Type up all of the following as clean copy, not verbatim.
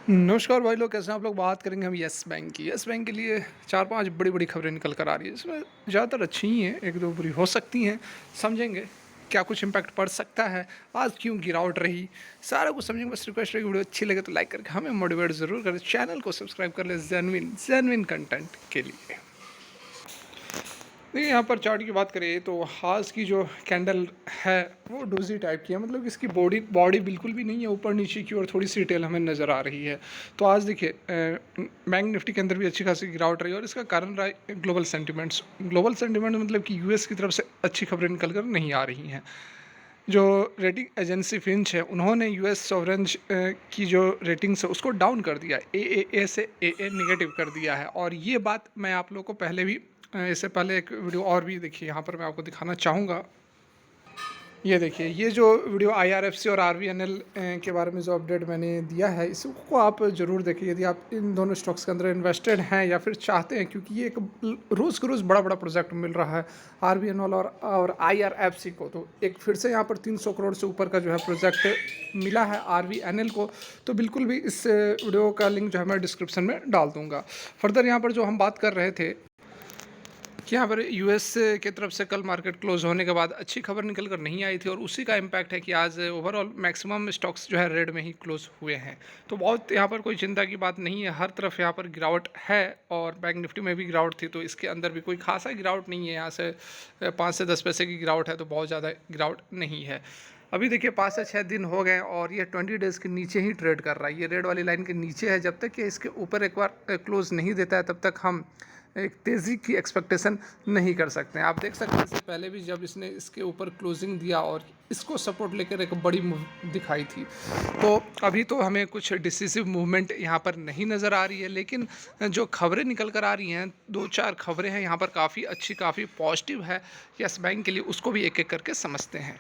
नमस्कार भाई लोग, कैसे हैं आप लोग। बात करेंगे हम येस बैंक की। येस बैंक के लिए 4-5 बड़ी-बड़ी खबरें निकल कर आ रही है। इसमें ज़्यादातर अच्छी ही हैं, 1-2 बुरी हो सकती हैं। समझेंगे क्या कुछ इम्पैक्ट पड़ सकता है, आज क्यों गिरावट रही, सारा कुछ समझेंगे। बस रिक्वेस्ट रहेगी, वीडियो अच्छी लगे तो लाइक करके हमें मोटिवेट ज़रूर करें, चैनल को सब्सक्राइब कर लें जेन्युइन कंटेंट के लिए। देखिए, यहाँ पर चार्ट की बात करें तो हास की जो कैंडल है वो डोजी टाइप की है, मतलब इसकी बॉडी बॉडी बिल्कुल भी नहीं है, ऊपर नीचे की और थोड़ी सी डिटेल हमें नज़र आ रही है। तो आज देखिए बैंक निफ्टी के अंदर भी अच्छी खासी गिरावट रही है और इसका कारण रहा है ग्लोबल सेंटिमेंट, मतलब कि यूएस की तरफ से अच्छी खबरें निकल कर नहीं आ रही हैं। जो रेटिंग एजेंसी फिंच है, उन्होंने यूएस सॉवरेन की जो रेटिंग्स है उसको डाउन कर दिया, ए से ए निगेटिव कर दिया है। और ये बात मैं आप लोगों को पहले भी इससे पहले एक वीडियो और भी देखिए, यहाँ पर मैं आपको दिखाना चाहूँगा। ये देखिए, ये जो वीडियो आईआरएफसी और आरवीएनएल के बारे में जो अपडेट मैंने दिया है, इसको आप ज़रूर देखिए यदि आप इन दोनों स्टॉक्स के अंदर इन्वेस्टेड हैं या फिर चाहते हैं, क्योंकि ये एक रोज़ के रोज़ बड़ा बड़ा प्रोजेक्ट मिल रहा है आरवीएनएल और आईआरएफसी को। तो एक फिर से यहाँ पर 300 करोड़ से ऊपर का जो है प्रोजेक्ट मिला है आरवीएनएल को। तो बिल्कुल भी इस वीडियो का लिंक जो है मैं डिस्क्रिप्शन में डाल दूँगा। फर्दर यहाँ पर जो हम बात कर रहे थे कि यहाँ पर यूएस की तरफ से कल मार्केट क्लोज होने के बाद अच्छी खबर निकल कर नहीं आई थी, और उसी का इम्पैक्ट है कि आज ओवरऑल मैक्सिमम स्टॉक्स जो है रेड में ही क्लोज हुए हैं। तो बहुत यहाँ पर कोई चिंता की बात नहीं है, हर तरफ यहाँ पर गिरावट है और बैंक निफ्टी में भी गिरावट थी, तो इसके अंदर भी कोई खासा गिरावट नहीं है। यहाँ से 5 से 10 पैसे की गिरावट है, तो बहुत ज़्यादा गिरावट नहीं है। अभी देखिए 5 से 6 दिन हो गए और ये 20 डेज़ के नीचे ही ट्रेड कर रहा है, ये रेड वाली लाइन के नीचे है। जब तक कि इसके ऊपर एक बार क्लोज नहीं देता है, तब तक हम एक तेज़ी की एक्सपेक्टेशन नहीं कर सकते हैं। आप देख सकते हैं इससे पहले भी जब इसने इसके ऊपर क्लोजिंग दिया और इसको सपोर्ट लेकर एक बड़ी मूव दिखाई थी, तो अभी तो हमें कुछ डिसिसिव मूवमेंट यहाँ पर नहीं नज़र आ रही है। लेकिन जो खबरें निकल कर आ रही हैं, 2-4 खबरें हैं यहाँ पर काफ़ी अच्छी, काफ़ी पॉजिटिव है यस बैंक के लिए, उसको भी एक एक करके समझते हैं।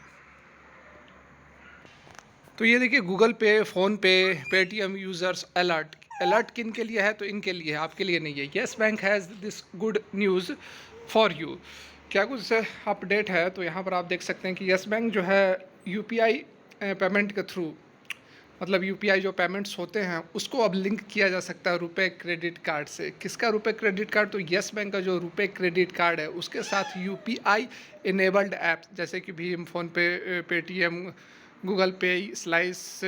तो ये देखिए, गूगल पे, PhonePe, Paytm users alert alert किन के लिए है, तो इनके लिए है, आपके लिए नहीं है। Yes bank has this good news for you. क्या कुछ अपडेट है, तो यहाँ पर आप देख सकते हैं कि येस बैंक जो है यूपीआई पेमेंट के थ्रू, मतलब यूपीआई जो पेमेंट्स होते हैं उसको अब लिंक किया जा सकता है रुपए क्रेडिट कार्ड से। किसका रुपए क्रेडिट कार्ड, तो येस बैंक का जो रुपए क्रेडिट कार्ड है उसके साथ यूपीआई इनेबल्ड ऐप्स जैसे कि भीम, फ़ोनपे, पेटीएम, गूगल पे, स्लाइस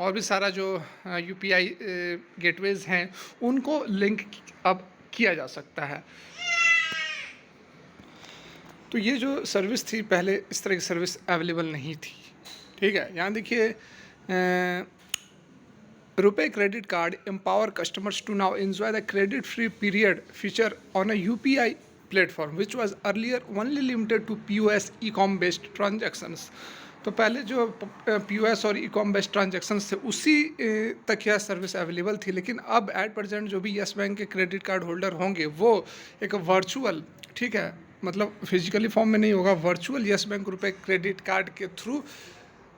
और भी सारा जो यूपीआई गेटवेज़ हैं उनको लिंक अब किया जा सकता है। तो ये जो सर्विस थी पहले, इस तरह की सर्विस अवेलेबल नहीं थी। ठीक है, यहाँ देखिए, RuPay credit card empower customers to now enjoy the credit-free period feature on a UPI platform, which was earlier only limited to POS e-com based transactions. तो पहले जो POS और e-com बेस्ड ट्रांजेक्शन्स थे उसी तक यह सर्विस अवेलेबल थी, लेकिन अब एट प्रेजेंट जो भी येस बैंक के क्रेडिट कार्ड होल्डर होंगे वो एक वर्चुअल, ठीक है, मतलब फिजिकली फॉर्म में नहीं होगा, वर्चुअल येस बैंक रुपए क्रेडिट कार्ड के थ्रू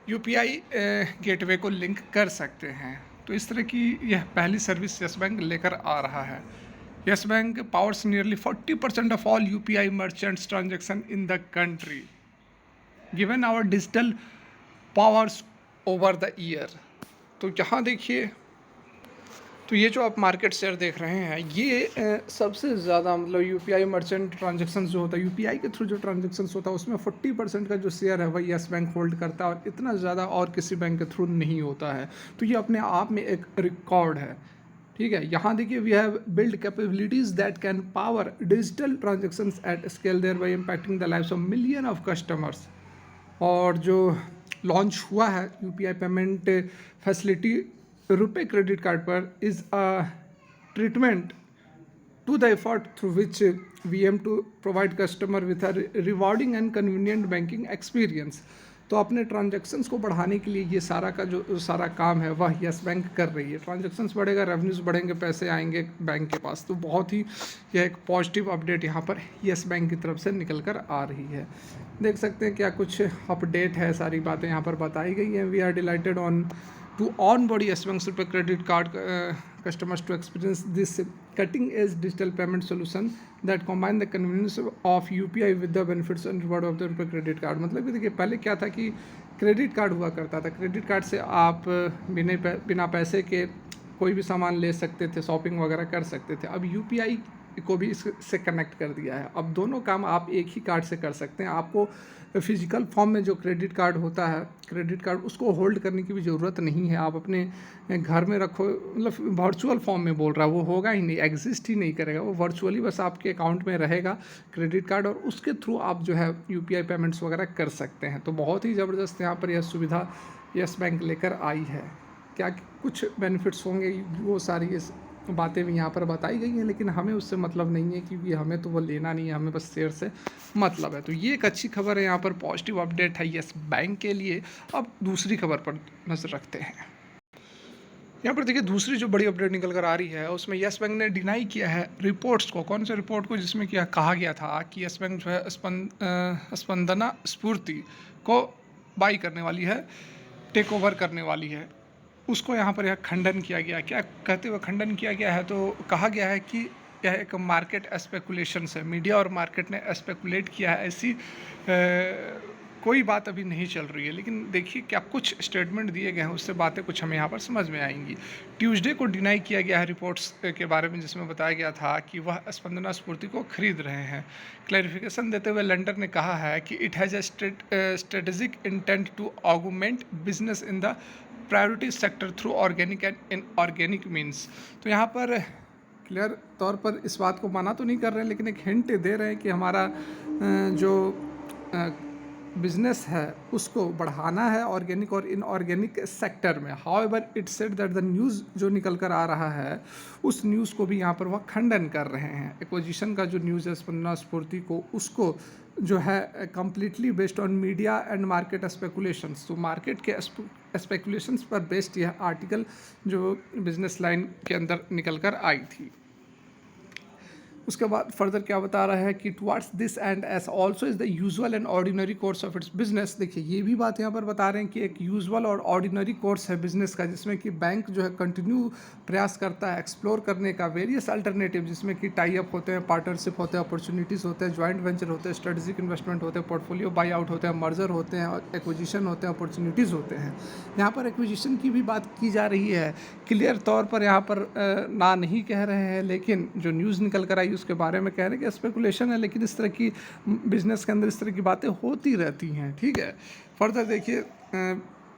यूपीआई गेटवे को लिंक कर सकते हैं। तो इस तरह की यह पहली सर्विस येस बैंक लेकर आ रहा है। Yes Bank powers nearly 40% of all UPI merchants transaction in the country given our digital powers over the year. तो यहाँ देखिए, तो ये जो आप मार्केट शेयर देख रहे हैं, ये सबसे ज़्यादा, मतलब यूपीआई मर्चेंट ट्रांजेक्शन जो होता है, यूपीआई के थ्रू जो ट्रांजेक्शन होता है उसमें 40% का जो शेयर है वही येस बैंक होल्ड करता है, और इतना ज़्यादा और किसी बैंक के थ्रू नहीं होता है। तो ये अपने आप में एक रिकॉर्ड है। ठीक है, यहाँ देखिए, we have build capabilities that can power digital transactions at scale thereby impacting the lives of million of customers. और जो लॉन्च हुआ है UPI payment facility RuPay credit card पर is a treatment to the effort through which we aim to provide customer with a rewarding and convenient banking experience. तो अपने transactions को बढ़ाने के लिए ये सारा का जो सारा काम है वह येस बैंक कर रही है। ट्रांजैक्शंस बढ़ेगा, रेवेन्यूज़ बढ़ेंगे, पैसे आएंगे बैंक के पास। तो बहुत ही यह एक पॉजिटिव अपडेट यहाँ पर येस बैंक की तरफ से निकल कर आ रही है। देख सकते हैं क्या कुछ अपडेट है, सारी बातें यहाँ पर बताई गई हैं। We are delighted on to onboard yes bank's Rupees credit card customers to experience this cutting edge digital payment solution that combine the convenience of UPI with the benefits and reward of the Rupees credit card। मतलब कि देखिए, पहले क्या था कि credit card हुआ करता था, क्रेडिट कार्ड से आप बिना पैसे के कोई भी सामान ले सकते थे, शॉपिंग वगैरह कर सकते थे। अब यूपीआई को भी इससे कनेक्ट कर दिया है। अब दोनों काम आप एक ही कार्ड से कर सकते हैं। आपको फिजिकल फॉर्म में जो क्रेडिट कार्ड होता है, क्रेडिट कार्ड उसको होल्ड करने की भी ज़रूरत नहीं है। आप अपने घर में रखो, मतलब वर्चुअल फॉर्म में बोल रहा है, वो होगा ही नहीं, एग्जिस्ट ही नहीं करेगा, वो वर्चुअली बस आपके अकाउंट में रहेगा क्रेडिट कार्ड, और उसके थ्रू आप जो है यूपीआई पेमेंट्स वगैरह कर सकते हैं। तो बहुत ही ज़बरदस्त यहाँ पर यह सुविधा यस बैंक लेकर आई है। क्या कुछ बेनिफिट्स होंगे, वो सारी ये बातें भी यहाँ पर बताई गई हैं, लेकिन हमें उससे मतलब नहीं है, क्योंकि हमें तो वो लेना नहीं है, हमें बस शेयर से मतलब है। तो ये एक अच्छी खबर है, यहाँ पर पॉजिटिव अपडेट है यस बैंक के लिए। अब दूसरी खबर पर नजर रखते हैं। यहाँ पर देखिए दूसरी जो बड़ी अपडेट निकल कर आ रही है, उसमें यस बैंक ने डिनाई किया है रिपोर्ट्स को। कौन से रिपोर्ट को? जिसमें क्या कहा गया था कि यस बैंक जो है स्पंदना स्फूर्ति को बाई करने वाली है, टेक ओवर करने वाली है, उसको यहाँ पर यह खंडन किया गया। क्या कहते हुए खंडन किया गया है? तो कहा गया है कि यह एक मार्केट स्पेकुलेशंस है, मीडिया और मार्केट ने स्पेकुलेट किया है, ऐसी कोई बात अभी नहीं चल रही है। लेकिन देखिए क्या कुछ स्टेटमेंट दिए गए हैं, उससे बातें कुछ हमें यहाँ पर समझ में आएंगी। ट्यूसडे को डिनाई किया गया है रिपोर्ट्स के बारे में, जिसमें बताया गया था कि वह स्पंदना स्फूर्ति को खरीद रहे हैं। क्लैरिफिकेशन देते हुए लेंडर ने कहा है कि it has a strategic intent to augment business in the priority sector through organic and inorganic means. तो यहाँ पर क्लियर तौर पर इस बात को माना तो नहीं कर रहे हैं, लेकिन एक हिंट दे रहे हैं कि हमारा जो बिजनेस है उसको बढ़ाना है ऑर्गेनिक और इनऑर्गेनिक सेक्टर में। However it said that the news जो निकल कर आ रहा है, उस न्यूज़ को भी यहाँ पर वह खंडन कर रहे हैं। एक्विजिशन का जो न्यूज़ है स्पंदना स्फूर्ति को, उसको जो है completely based on media and market speculations. तो मार्केट के स्पेकुलेशंस पर बेस्ड यह आर्टिकल जो बिजनेस लाइन के अंदर निकल कर आई थी। उसके बाद फर्दर क्या बता रहा है कि towards this and S also is the usual and ordinary course of its business. देखिए ये भी बात यहाँ पर बता रहे हैं कि एक यूजुअल और ऑर्डिनरी कोर्स है बिजनेस का, जिसमें कि बैंक जो है कंटिन्यू प्रयास करता है एक्सप्लोर करने का वेरियस अल्टरनेटिव, जिसमें कि टाई अप होते हैं, पार्टनरशिप होते हैं, अपॉर्चुनिटीज़ होते हैं, ज्वाइंट वेंचर होते हैं, स्ट्रेटेजिक इन्वेस्टमेंट होते हैं, पोर्टफोलियो बाई आउट होते हैं, मर्जर होते हैं, और एक्विजिशन होते हैं, अपॉर्चुनिटीज़ होते हैं। यहाँ पर एक्विजिशन की भी बात की जा रही है। क्लियर तौर पर यहाँ पर ना नहीं कह रहे हैं, लेकिन जो न्यूज़ निकल कर आई उसके बारे में कह रहे हैं कि स्पेकुलेशन है, लेकिन इस तरह की बिजनेस के अंदर इस तरह की बातें होती रहती हैं। ठीक है, फर्दर देखिए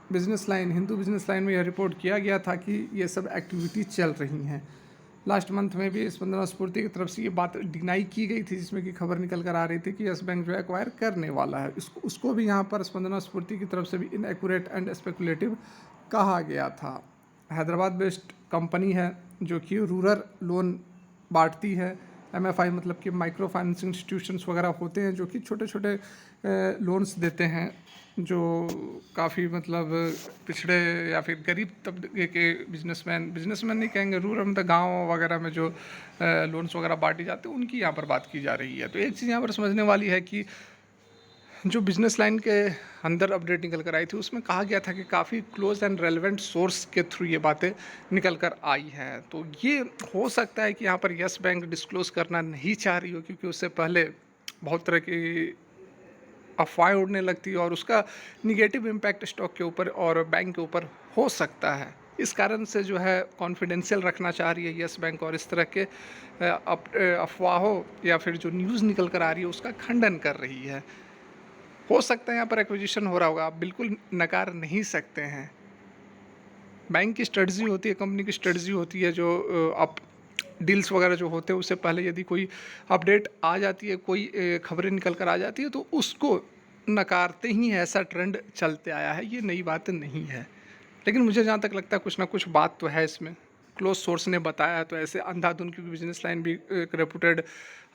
business line, Hindu business line में यह रिपोर्ट किया गया था कि ये सब एक्टिविटी चल रही हैं। लास्ट मंथ में भी स्पंदना स्फूर्ति की तरफ से ये बात डिनाई की गई थी, जिसमें कि खबर निकल कर आ रही थी कि यस बैंक जो है एक्वायर करने वाला है। उसको भी यहाँ पर स्पंदना स्फूर्ति की तरफ से भी इनएक्यूरेट एंड स्पेकुलेटिव कहा गया था। हैदराबाद बेस्ड कंपनी है जो कि रूरल लोन बांटती है। MFI मतलब कि माइक्रो फाइनेंस इंस्टीट्यूशंस वगैरह होते हैं जो कि छोटे छोटे लोन्स देते हैं, जो काफ़ी मतलब पिछड़े या फिर गरीब तबके के बिजनेसमैन नहीं कहेंगे, रूरल में गाँव वगैरह में जो लोन्स वगैरह बांटी जाते हैं, उनकी यहाँ पर बात की जा रही है। तो एक चीज़ यहाँ पर समझने वाली है कि जो बिजनेस लाइन के अंदर अपडेट निकल कर आई थी, उसमें कहा गया था कि काफ़ी क्लोज एंड रेलेवेंट सोर्स के थ्रू ये बातें निकल कर आई हैं। तो ये हो सकता है कि यहाँ पर यस बैंक डिस्क्लोज करना नहीं चाह रही हो, क्योंकि उससे पहले बहुत तरह की अफवाहें उड़ने लगती है और उसका निगेटिव इम्पैक्ट स्टॉक के ऊपर और बैंक के ऊपर हो सकता है। इस कारण से जो है कॉन्फिडेंशियल रखना चाह रही है यस बैंक, और इस तरह के अफवाहों या फिर जो न्यूज़ निकल कर आ रही है उसका खंडन कर रही है। हो सकता है यहाँ पर एक्विजिशन हो रहा होगा, आप बिल्कुल नकार नहीं सकते हैं। बैंक की स्ट्रेटजी होती है, कंपनी की स्ट्रेटजी होती है, जो आप डील्स वगैरह जो होते हैं उससे पहले यदि कोई अपडेट आ जाती है, कोई खबरें निकल कर आ जाती है, तो उसको नकारते ही ऐसा ट्रेंड चलते आया है। ये नई बात नहीं है, लेकिन मुझे जहाँ तक लगता है कुछ ना कुछ बात तो है इसमें। क्लोज सोर्स ने बताया, तो ऐसे अंधाधुन, क्योंकि बिजनेस लाइन भी एक रेपुटेड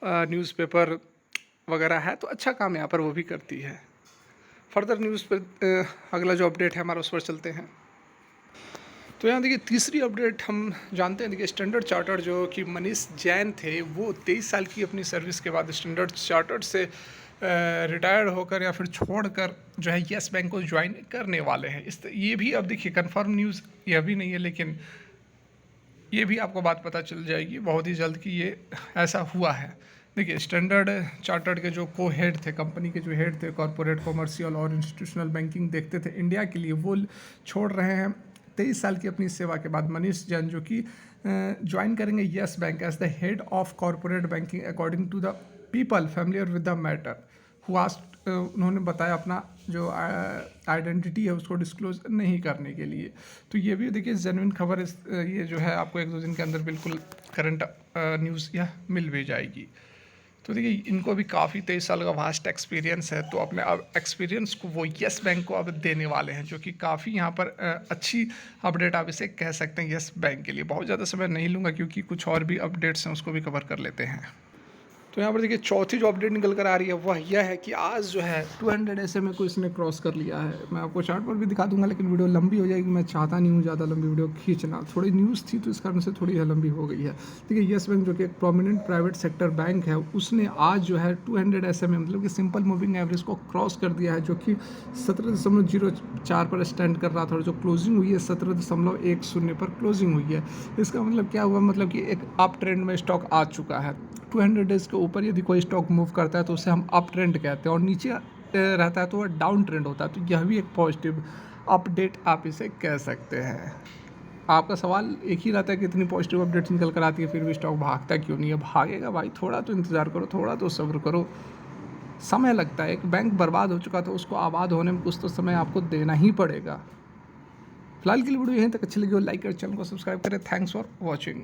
न्यूज़पेपर वगैरह है, तो अच्छा काम यहाँ पर वो भी करती है। फर्दर न्यूज़ पर अगला जो अपडेट है हमारा, उस पर चलते हैं। तो यहाँ देखिए तीसरी अपडेट हम जानते हैं। देखिए स्टैंडर्ड चार्टर्ड जो कि मनीष जैन थे, वो 23 साल की अपनी सर्विस के बाद स्टैंडर्ड चार्टर्ड से रिटायर्ड होकर या फिर छोड़कर जो है यस बैंक को ज्वाइन करने वाले हैं। ये भी अब देखिए कंफर्म न्यूज़ यह भी नहीं है, लेकिन ये भी आपको बात पता चल जाएगी बहुत ही जल्द कि ये ऐसा हुआ है। देखिए स्टैंडर्ड चार्टर्ड के जो को हेड थे, कंपनी के जो हेड थे, कॉर्पोरेट, कॉमर्शियल और इंस्टीट्यूशनल बैंकिंग देखते थे इंडिया के लिए, वो छोड़ रहे हैं 23 साल की अपनी सेवा के बाद मनीष जैन जो कि ज्वाइन करेंगे Yes Bank as the head of corporate banking according to the people familiar with the matter who asked. उन्होंने बताया अपना जो आइडेंटिटी है उसको डिस्क्लोज नहीं करने के लिए। तो ये भी देखिए जेन्युइन खबर ये जो है आपको 1-2 दिन के अंदर बिल्कुल करंट न्यूज़ यह मिल भी जाएगी। तो देखिए इनको भी काफ़ी 23 साल का वास्ट एक्सपीरियंस है, तो अपने अब एक्सपीरियंस को वो येस बैंक को अब देने वाले हैं, जो कि काफ़ी यहाँ पर अच्छी अपडेट आप इसे कह सकते हैं येस बैंक के लिए। बहुत ज़्यादा समय नहीं लूँगा क्योंकि कुछ और भी अपडेट्स हैं उसको भी कवर कर लेते हैं। तो यहाँ पर देखिए चौथी जो अपडेट निकल कर आ रही है वह यह है कि आज जो है 200 SMA को इसने क्रॉस कर लिया है। मैं आपको चार्ट पर भी दिखा दूंगा लेकिन वीडियो लंबी हो जाएगी, मैं चाहता नहीं हूँ ज़्यादा लंबी वीडियो खींचना। थोड़ी न्यूज़ थी तो इस कारण से थोड़ी लंबी हो गई है। देखिए येस बैंक जो कि एक प्रोमिनेंट प्राइवेट सेक्टर बैंक है, उसने आज जो है 200 SMA मतलब कि सिंपल मूविंग एवरेज को क्रॉस कर दिया है, जो कि 17.04 पर स्टैंड कर रहा था और जो क्लोजिंग हुई है 17.10 पर क्लोजिंग हुई है। इसका मतलब क्या हुआ, मतलब कि एक अप ट्रेंड में स्टॉक आ चुका है। 200 डेज़ के ऊपर यदि कोई स्टॉक मूव करता है तो उसे हम अप ट्रेंड कहते हैं, और नीचे रहता है तो वह डाउन ट्रेंड होता है। तो यह भी एक पॉजिटिव अपडेट आप इसे कह सकते हैं। आपका सवाल एक ही रहता है कि इतनी पॉजिटिव अपडेट्स निकल कर आती है फिर भी स्टॉक भागता क्यों नहीं है। भागेगा भाई, थोड़ा तो इंतज़ार करो, थोड़ा तो सब्र करो, समय लगता है। एक बैंक बर्बाद हो चुका था, उसको आबाद होने में कुछ तो समय आपको देना ही पड़ेगा। फिलहाल के लिए वीडियो यहीं तक अच्छी लगी हो लाइक करें, चैनल को सब्सक्राइब करें। Thanks for watching.